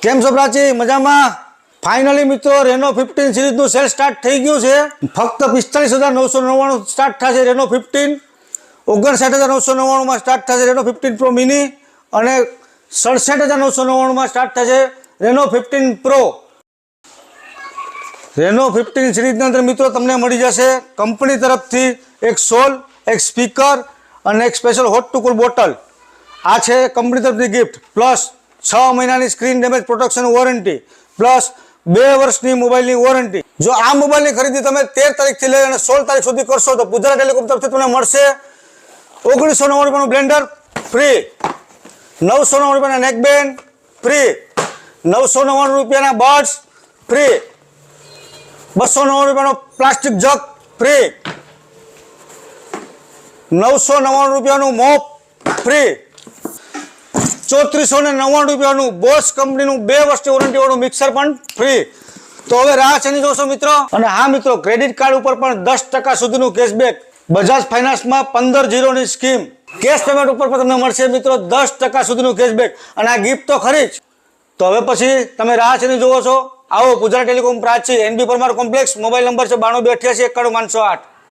કેમ છો પ્રાચી? મજામાં? ફાઇનલી મિત્રો રેનો 15 સિરીઝનું સેલ સ્ટાર્ટ થઈ ગયું છે. ફક્ત 45,999 સ્ટાર્ટ થશે રેનો 15, 59,999 સ્ટાર્ટ થશે રેનો 15 પ્રો મિની અને 67,999 સ્ટાર્ટ થશે રેનો 15 પ્રો. રેનો 15 સિરીઝની અંદર મિત્રો તમને મળી જશે કંપની તરફથી એક સોલ, એક સ્પીકર અને એક સ્પેશિયલ હોટ ટુ કુલ બોટલ. આ છે કંપની તરફથી ગિફ્ટ, પ્લસ 6 મહિનાની screen damage protection warranty, plus 2 વર્ષની મોબાઈલની વોરંટી. જો આ મોબાઈલની ખરીદી તમે 13 તારીખથી લઈ અને 16 તારીખ સુધી કરશો તો ગુજરાત ટેલિકોમ તરફથી તમને મળશે 1999 રૂપિયાનું બ્લેન્ડર ફ્રી, 999 રૂપિયાના નેકબેન્ડ ફ્રી, 999 રૂપિયાના બર્ડ્સ ફ્રી, 299 રૂપિયાનો પ્લાસ્ટિક જગ ફ્રી, 999 રૂપિયાનું મોપ ફ્રી, 3499 રૂપિયાનું બોસ કંપનીનું 2 વર્ષની વોરંટી વાળું મિક્સર પણ ફ્રી. તો હવે રાહ શેની જોશો મિત્રો? અને હા મિત્રો, ક્રેડિટ કાર્ડ ઉપર પણ 10% સુધીનું કેશબેક. બજાજ ફાઇનાન્સમાં 15-0ની સ્કીમ. કેશ પેમેન્ટ ઉપર પણ તમને મળશે મિત્રો 10% સુધીનું કેશબેક. અને આ ગિફ્ટ તો ખરી જ. તો હવે પછી તમે રાહ શેની જોવો છો? આવો ગુજરાત ટેલિકોમ પ્રાચી, NB Parmar complex. Mobile number છે 9288 91 508.